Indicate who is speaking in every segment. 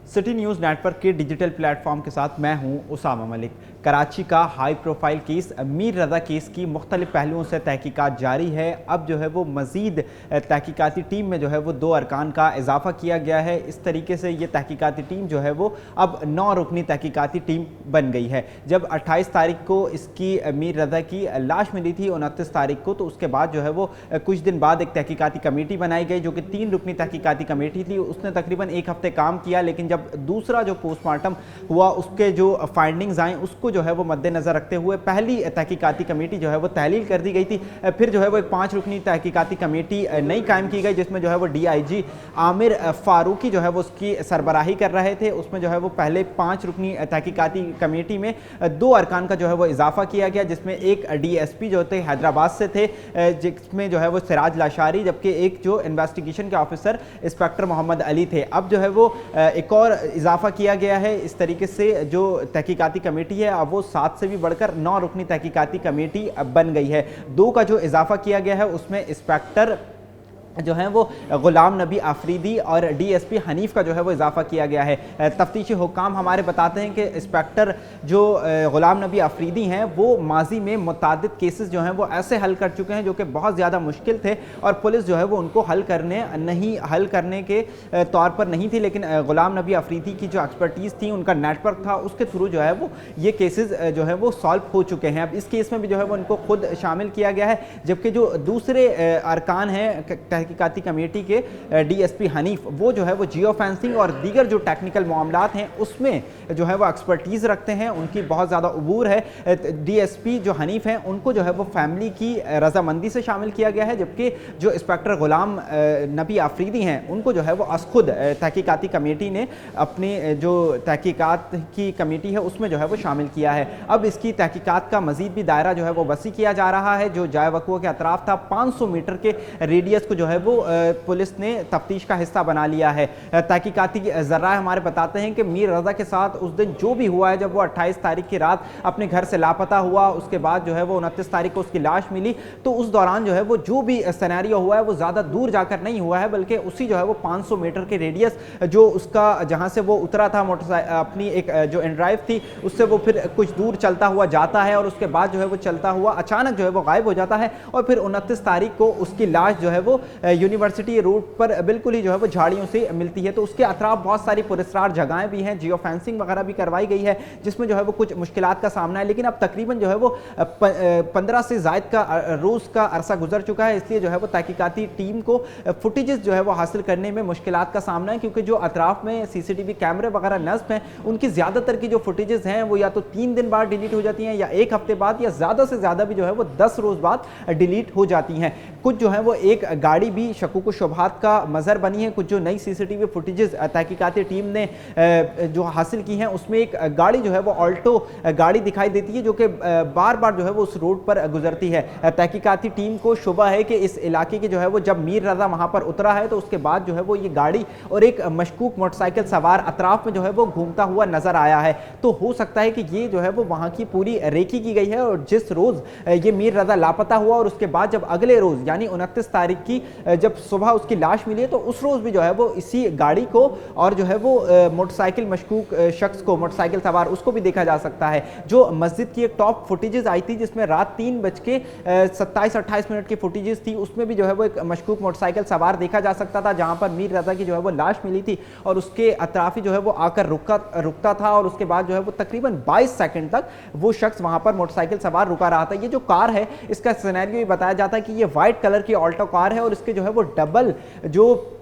Speaker 1: City news network के digital platform के साथ मैं हूं उसामा मलिक। कराची का हाई प्रोफाइल केस मीर रज़ा केस की मुख्तलिफ पहलुओं से तहकीकात जारी है। अब जो है वो मज़ीद तहकीकाती टीम में जो है वो 2 अरकान का इजाफा किया गया है। इस तरीके से ये तहकीकाती टीम जो है वो अब 9 रुकनी तहकीकाती टीम बन गई है। जब 28 तारीख को इसकी मीर रज़ा की लाश मिली थी 29 तारीख को, तो उसके बाद जो है वो कुछ दिन बाद एक तहकीकाती कमेटी बनाई गई जो कि 3 रुकनी तहकीकाती कमेटी थी। उसने तकरीबन 1 हफ्ते काम किया, लेकिन जब दूसरा जो पोस्टमार्टम हुआ उसके जो फाइंडिंग्स आए उसको जो है वो मद्देनज़र रखते हुए पहली तहकीकाती कमेटी जो है वो तहलील कर दी गई थी। फिर जो है वो एक 5 रुकनी तहकीकाती कमेटी नई कायम की गई, जिसमें जो है वो DIG आमिर फारूकी जो है वो उसकी सरबराही कर रहे थे। उसमें जो है वो पहले 5 रुकनी तहकीकाती कमेटी में 2 अरकान का जो है वो इजाफा किया गया, जिसमें एक DSP जो थे हैदराबाद से थे, जिसमें जो है वो सिराज लाशारी, जबकि एक जो इन्वेस्टिगेशन के ऑफिसर इंस्पेक्टर मोहम्मद अली थे। अब जो है वो एक और इजाफा किया गया है। इस तरीके से जो तहकीकाती कमेटी है अब वो 7 से भी बढ़कर 9 रुकनी तहकीकाती कमेटी बन गई है। 2 का जो इजाफा किया गया है उसमें इंस्पेक्टर जो है वो गुलाम नबी आफरीदी और DSP हनीफ का जो है वो इजाफा किया गया है। तफ्तीशी हुक्काम हमारे बताते हैं कि इंस्पेक्टर जो गुलाम नबी आफरीदी हैं वो माजी में मुतादिद केसेस जो हैं वो ऐसे हल कर चुके हैं जो कि बहुत ज़्यादा मुश्किल थे और पुलिस जो है वो उनको हल करने के तौर पर नहीं थी, लेकिन गुलाम नबी आफरीदी की जो एक्सपर्टीज़ थी, उनका नेटवर्क था, उसके थ्रू जो है वो ये केसेस जो है वो सॉल्व हो चुके हैं। अब इस केस में भी जो है वो उनको खुद शामिल किया गया है, जबकि जो दूसरे अरकान हैं तहकीकाती कमेटी के DSP हनीफ, वो जो है वो जियो फेंसिंग और दीगर जो टेक्निकल मामलात हैं उसमें जो है वो एक्सपर्टीज़ रखते हैं, उनकी बहुत ज़्यादा उबूर है। DSP जो हनीफ हैं उनको जो है वो फैमिली की रजामंदी से शामिल किया गया है, जबकि जो इंस्पेक्टर गुलाम नबी आफरीदी हैं उनको जो है वो खुद तहकीकाती कमेटी ने अपनी जो तहकीकात की कमेटी है उसमें जो है वो शामिल किया है। अब इसकी तहकीकात का मज़ीद भी दायरा जो है वो वसी किया जा रहा है। जो जाए वक़्वा के अतराफ़ था 500 मीटर के रेडियस को जो है वो पुलिस ने तफ्तीश का हिस्सा बना लिया है। तहकीकाती ज़राए हमारे बताते हैं कि मीर रज़ा के साथ उस दिन जो भी हुआ है, जब वो 28 तारीख की रात अपने घर से लापता हुआ, उसके बाद जो है वो 29 तारीख को उसकी लाश मिली, तो उस दौरान जो है वो जो भी सिनेरियो हुआ है वो ज़्यादा दूर जाकर नहीं हुआ है, बल्कि उसी जो है वो 500 मीटर के रेडियस जो उसका जहाँ से वो उतरा था अपनी एक जो एंड्राइव थी उससे वो फिर कुछ दूर चलता हुआ जाता है और उसके बाद जो है वो चलता हुआ अचानक जो है वो गायब हो जाता है और फिर 29 तारीख को उसकी लाश जो है वो यूनिवर्सिटी रोड पर बिल्कुल ही जो है वो झाड़ियों से मिलती है। तो उसके अतराफ बहुत सारी पुरस्कार जगहें भी हैं, जियो फेंसिंग वगैरह भी करवाई गई है, जिसमें जो है वो कुछ मुश्किलात का सामना है, लेकिन अब तकरीबन जो है वो 15 से ज़ायद का रोज़ का अरसा गुजर चुका है। इसलिए जो है वो तहकीकाती टीम को फुटेजेस जो है वो हासिल करने में मुश्किलात का सामना है, क्योंकि जो अतराफ में CCTV कैमरे वगैरह नस्ब हैं उनकी ज़्यादातर की जो फुटेजेस हैं वो या तो 3 दिन बाद डिलीट हो जाती हैं या 1 हफ्ते बाद या ज़्यादा से ज़्यादा भी जो है वो 10 रोज़ बाद डिलीट हो जाती हैं। कुछ जो है वो एक गाड़ी भी शकूक शुबहात का मज़हर बनी है। कुछ जो नई CCTV फुटेजेस तहकीकाती टीम ने जो हासिल की हैं उसमें एक गाड़ी जो है वो ऑल्टो गाड़ी दिखाई देती है जो कि बार बार जो है वो उस रोड पर गुजरती है। तहकीकाती टीम को शुबा है कि इस इलाके के जो है वो जब मीर रज़ा वहाँ पर उतरा है तो उसके बाद जो है वो ये गाड़ी और एक मशकूक मोटरसाइकिल सवार अतराफ में जो है वो घूमता हुआ नज़र आया है। तो हो सकता है कि ये जो है वो वहाँ की पूरी रेकी की गई है और जिस रोज़ ये मीर रज़ा लापता हुआ और उसके बाद जब अगले रोज़ यानी 29 तारीख की जब सुबह उसकी लाश मिली है तो उस रोज़ भी जो है वो इसी गाड़ी को और जो है वो मोटरसाइकिल मशकूक शख्स को मोटरसाइकिल सवार उसको भी देखा जा सकता है। जो मस्जिद की एक टॉप फुटेजेस आई थी जिसमें रात 3:27-28 की फुटेजेस थी, उसमें भी जो है वो एक मशकूक मोटरसाइकिल सवार देखा जा सकता था, जहां पर मीर रज़ा की जो है वो लाश मिली थी और उसके अतराफी जो है वो आकर रुकता था और उसके बाद जो है वो तकरीबन 22 सेकंड तक वो शख्स वहां पर मोटरसाइकिल सवार रुका रहा था। ये जो कार है इसका सिनेरियो ये बताया जाता है कि ये व्हाइट कलर की ऑल्टो कार है और इसके जो है वो डबल जो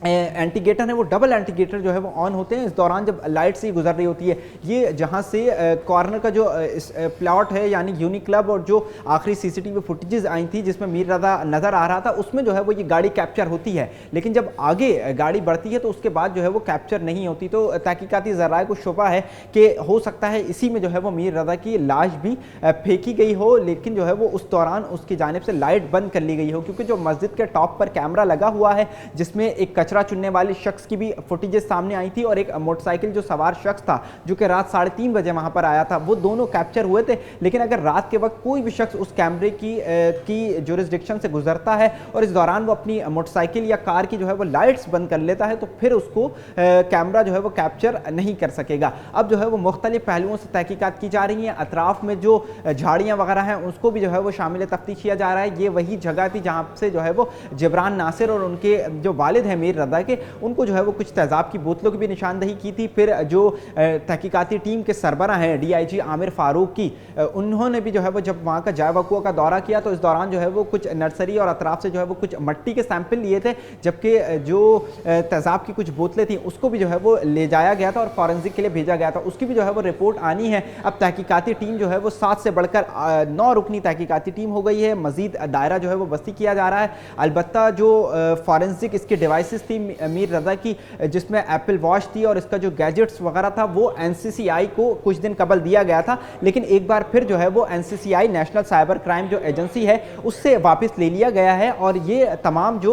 Speaker 1: एंटीगेटर है वो डबल एंटीगेटर जो है वो ऑन होते हैं इस दौरान जब लाइट से गुजर रही होती है। ये जहां से कॉर्नर का जो प्लॉट है यानी यूनिक क्लब और जो आखिरी CCTV फुटेजेस आई थी जिसमें मीर रज़ा नज़र आ रहा था उसमें जो है वो ये गाड़ी कैप्चर होती है, लेकिन जब आगे गाड़ी बढ़ती है तो उसके बाद जो है वो कैप्चर नहीं होती। तो तहकीकाती ज़राए को शुबा है कि हो सकता है इसी में जो है वो मीर रज़ा की लाश भी फेंकी गई हो, लेकिन जो है वो उस दौरान उसकी जानिब से लाइट बंद कर ली गई हो, क्योंकि जो मस्जिद के टॉप पर कैमरा लगा हुआ है जिसमें एक कचरा चुनने वाले शख्स की भी फुटेजेस सामने आई थी और एक मोटरसाइकिल जो सवार शख्स था जो कि रात 3:30 बजे वहां पर आया था, वो दोनों कैप्चर हुए थे। लेकिन अगर रात के वक्त कोई भी शख्स उस कैमरे की जुरिस्डिक्शन से गुजरता है और इस दौरान वो अपनी मोटरसाइकिल या कार की जो है वो लाइट्स बंद कर लेता है तो फिर उसको कैमरा जो है वो कैप्चर नहीं कर सकेगा। अब जो है वो मुख्तलिफ पहलुओं से तहकीकात की जा रही हैं। अतराफ में जो झाड़ियाँ वगैरह हैं उसको भी जो है वो शामिल तफ्तीश किया जा रहा है। ये वही जगह थी जहाँ से जो है वो जिब्रान नासिर और उनके जो वालिद हैं मीर रज़ा के, उनको जो है वो कुछ तेज़ाब की बोतलों की भी निशानदही की थी। फिर जो तहकीकाती टीम के सरबराह हैं DIG आमिर फारूक की, उन्होंने भी जो है वो जब वहाँ का जाय वक़ुआ का दौरा किया तो इस दौरान जो है वो कुछ नर्सरी और अतराफ से जो है वो कुछ मट्टी के सैंपल लिए थे, जबकि जो तेज़ाब की कुछ बोतलें थी उसको भी जो है वो ले जाया गया था और फॉरेंसिक के लिए भेजा गया था। उसकी भी जो है वो रिपोर्ट आनी है। अब तहकीकाती टीम जो है वो 7 से बढ़कर 9 रुकनी तहकीकाती टीम हो गई है। मजीद दायरा जो है वो बस्ती किया जा रहा है। अलबत्ता जो फॉरेंसिक इसकी डिवाइसेस थी मीर रज़ा की, जिसमें एप्पल वॉच थी और इसका जो गैजेट्स वगैरह था वो NCCI को कुछ दिन कबल दिया गया था, लेकिन एक बार फिर जो है वो NCCI नेशनल साइबर क्राइम जो एजेंसी है उससे वापस ले लिया गया है और ये तमाम जो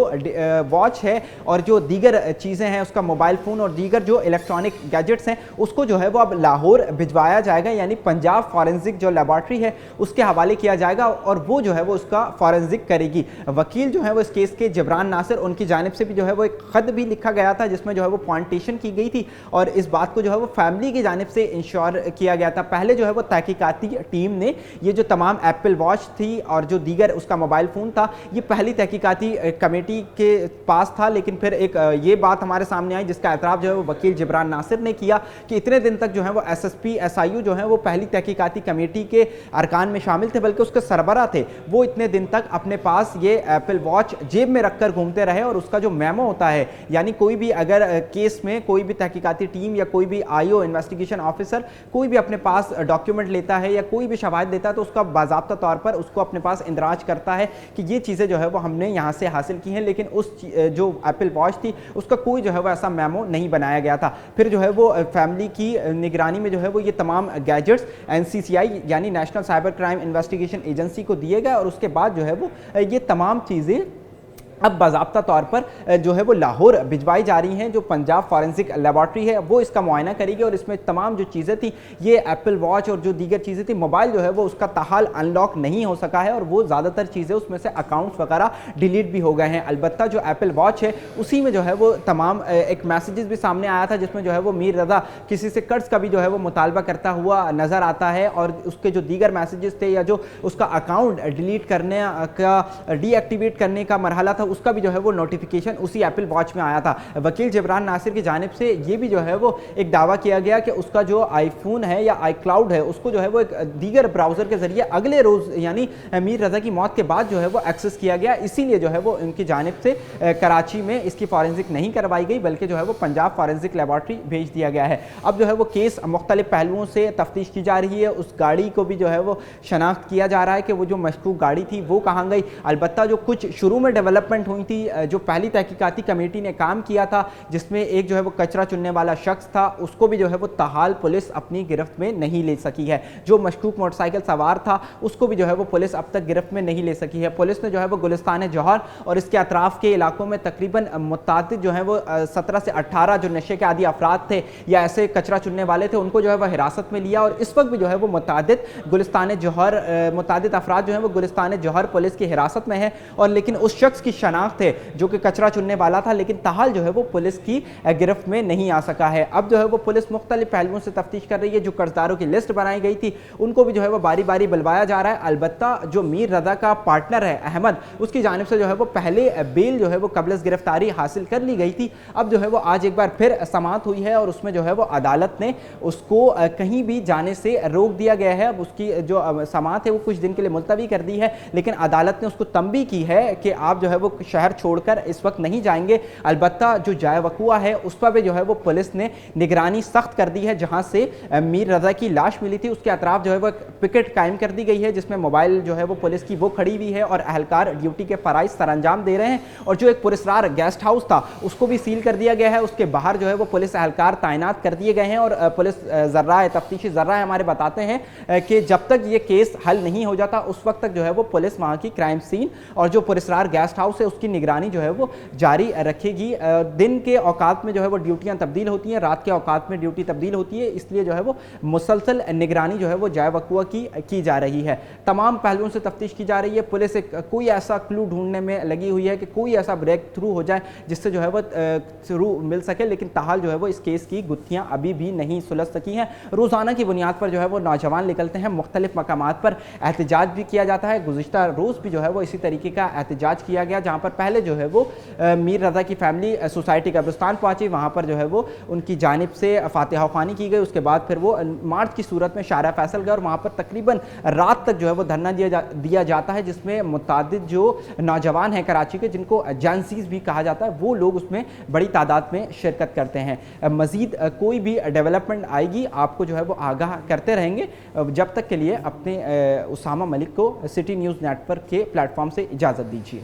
Speaker 1: वॉच है और जो दीगर चीज़ें हैं, उसका मोबाइल फ़ोन और दीगर जो इलेक्ट्रॉनिक गैजेट्स हैं, उसको जो है वो अब लाहौर भिजवाया जाएगा, यानी पंजाब फॉरेंसिक जो लेबॉर्ट्री है उसके हवाले किया जाएगा और वो जो है वो उसका फॉरेंसिक करेगी। वकील जो है वो इस केस के जिब्रान नासिर, उनकी जानिब से भी जो है वो एक ख़त भी लिखा गया था जिसमें जो है वो पॉइंटेशन की गई थी और इस बात को जो है वो फैमिली की जानिब से इंश्योर किया गया था। पहले जो है वो तहकीकाती टीम ने ये जो तमाम एप्पल वॉच थी और जो दीगर उसका मोबाइल फ़ोन था, ये पहली तहकीकाती कमेटी के पास था, लेकिन फिर एक ये बात हमारे सामने आई जिसका एतराफ़ जो है वो वकील जिब्रान नासिर ने किया कि इतने दिन तक जो है वो SSP SIU जो है वो पहली तहकीकाती कमेटी के अरकान में शामिल थे, बल्कि उसके सरबरा थे, वो इतने दिन तक अपने पास ये एप्पल वॉच जेब में रखकर घूमते रहे और उसका जो मेमो होता है, यानी कोई भी अगर केस में कोई भी तहकीकाती टीम या कोई भी IO इन्वेस्टिगेशन ऑफिसर कोई भी अपने पास डॉक्यूमेंट लेता है या कोई भी शवाहिद लेता है तो उसका बाज़ाब्ता तौर पर उसको अपने पास इंदराज करता है कि ये चीज़ें जो है वो हमने यहाँ से हासिल की हैं, लेकिन उस जो एप्पल वॉच थी उसका कोई जो है वो ऐसा मेमो नहीं बनाया गया था। फिर जो है वो फैमिली की निगरानी में जो है वो ये तमाम गैजेट्स NCCI यानी national cyber crime investigation agency को दिए गए और उसके बाद जो है वो ये तमाम चीज़ें अब बाज़ाब्ता तौर पर जो है वो लाहौर भिजवाई जा रही हैं। जो पंजाब फॉरेंसिक लेबॉर्ट्री है वो इसका मुआयना करेगी और इसमें तमाम जो चीज़ें थी, ये एप्पल वॉच और जो दीगर चीज़ें थी, मोबाइल जो है वो उसका ताहाल अनलॉक नहीं हो सका है और वो ज़्यादातर चीज़ें उसमें से अकाउंट्स वगैरह डिलीट भी हो गए हैं। अलबत्ता जो एप्पल वॉच है उसी में जो है वो तमाम एक मैसेजेस भी सामने आया था जिसमें जो है वो मीर रज़ा किसी से कर्ज का भी जो है वो मुतालबा करता हुआ नज़र आता है और उसके जो दीगर मैसेजेस थे या जो उसका अकाउंट डिलीट करने का डीएक्टिवेट करने का मरहला था उसका भी जो है वो नोटिफिकेशन उसी एप्पल वॉच में आया था। वकील जिब्रान नासिर की जानिब से ये भी जो है वो एक दावा किया गया कि उसका जो आईफोन है या iCloud है उसको जो है वो एक दीगर ब्राउज़र के ज़रिए अगले रोज़ यानी मीर रज़ा की मौत के बाद जो है वो एक्सेस किया गया, इसीलिए जो है वो उनकी जानिब से कराची में इसकी फॉरेंसिक नहीं करवाई गई बल्कि जो है वो पंजाब फॉरेंसिक लेबॉर्ट्री भेज दिया गया है। अब जो है वो केस मुख्तलिफ पहलुओं से तफ्तीश की जा रही है। उस गाड़ी को भी जो है वो शनाख्त किया जा रहा है कि वो जो मशकूक गाड़ी थी वो कहाँ गई। अलबत्ता जो कुछ शुरू में डेवलपमेंट हुई थी, जो पहली तहकीकाती कमेटी ने काम किया था जिसमें एक जो है वो कचरा चुनने वाला शख्स था, उसको भी जो है वो ताहाल पुलिस अपनी गिरफ्त में नहीं ले सकी है। जो मशकूक मोटरसाइकिल सवार था उसको भी जो है वो पुलिस अब तक गिरफ्त में नहीं ले सकी है। पुलिस ने जो है वो गुलिस्तान जौहर और इसके अतराफ़ के इलाकों में तकरीबन मुतादिद जो है वो 17 से 18 जो नशे के आदि अफराद थे या ऐसे कचरा चुनने वाले थे उनको जो है वो हिरासत में लिया और इस वक्त भी जो है वो मुतादिद गुलिस्तान जौहर मुतादिद अफराद जो है वो गुलिस्तान जौहर पुलिस की हिरासत में है और लेकिन उस शख्स की शनाख्त है जो कि कचरा चुनने वाला था लेकिन ताहाल जो है वो पुलिस की गिरफ्त में नहीं आ सका है। अब जो है वो पुलिस मुख्तलिफ पहलुओं से तफ्तीश कर रही है। जो कर्जदारों की लिस्ट बनाई गई थी उनको भी जो है वो बारी बारी बुलवाया जा रहा है। अलबत्ता जो मीर रज़ा का पार्टनर है अहमद, उसकी जानिब से जो है वो पहले बेल जो है वो कबल गिरफ्तारी हासिल कर ली गई थी। अब जो है वो आज एक बार फिर समाअत हुई है और उसमें जो है वो अदालत ने उसको कहीं भी जाने से रोक दिया गया है। अब उसकी जो समाअत है वो कुछ दिन के लिए मुलतवी कर दी है, लेकिन अदालत ने उसको तंबी की है कि आप जो है वो शहर छोड़कर इस वक्त नहीं जाएंगे। अलबत्ता जो जाय वक़ुआ है उस पर भी जो है वो पुलिस ने निगरानी सख्त कर दी है। जहां से मीर रज़ा की लाश मिली थी उसके अतराफ जो है वो पिकेट कायम कर दी गई है जिसमें मोबाइल जो है वो पुलिस की वो खड़ी हुई है और अहलकार ड्यूटी के फ़राइज़ सरअंजाम दे रहे हैं और जो एक पुरस्कार गेस्ट हाउस था उसको भी सील कर दिया गया है। उसके बाहर जो है वो पुलिस अहलकार तैनात कर दिए गए हैं और पुलिस ज़र्राए तफ्तीशी ज़र्राए हमारे बताते हैं कि जब तक ये केस हल नहीं हो जाता उस वक्त तक जो है वो पुलिस वहाँ की क्राइम सीन और जो पुरस्कार गेस्ट हाउस है اس کی نگرانی جو ہے وہ جاری رکھے گی۔ دن کے اوقات میں جو ہے وہ ڈیوٹیاں تبدیل ہوتی ہیں، رات کے اوقات میں ڈیوٹی تبدیل ہوتی ہے، اس لیے جو ہے وہ مسلسل نگرانی جو ہے وہ جائے وقوع کی جا رہی ہے۔ تمام پہلوؤں سے تفتیش کی جا رہی ہے، پولیس کوئی ایسا کلو ڈھونڈنے میں لگی ہوئی ہے کہ کوئی ایسا بریک تھرو ہو جائے جس سے جو ہے وہ تھرو مل سکے، لیکن تاحال جو ہے وہ اس کیس کی گتھیاں ابھی بھی نہیں سلجھ سکی ہیں۔ روزانہ کی بنیاد پر جو ہے وہ نوجوان نکلتے ہیں، مختلف مقامات پر احتجاج بھی کیا جاتا ہے۔ گزشتہ روز بھی جو ہے وہ اسی طریقے کا احتجاج کیا گیا، جہاں پر پہلے جو ہے وہ میر رضا کی فیملی سوسائٹی قبرستان پہنچی، وہاں پر جو ہے وہ ان کی جانب سے فاتحہ خوانی کی گئی، اس کے بعد پھر وہ مارچ کی صورت میں شارع فیصل گئے اور وہاں پر تقریباً رات تک جو ہے وہ دھرنا دیا جاتا ہے، جس میں متعدد جو نوجوان ہیں کراچی کے، جن کو جانسیز بھی کہا جاتا ہے، وہ لوگ اس میں بڑی تعداد میں شرکت کرتے ہیں۔ مزید کوئی بھی ڈیولپمنٹ آئے گی آپ کو جو ہے وہ آگاہ کرتے رہیں گے۔ جب تک کے لیے اپنے اسامہ ملک کو سٹی نیوز نیٹ ورک کے پلیٹ فارم سے اجازت دیجیے۔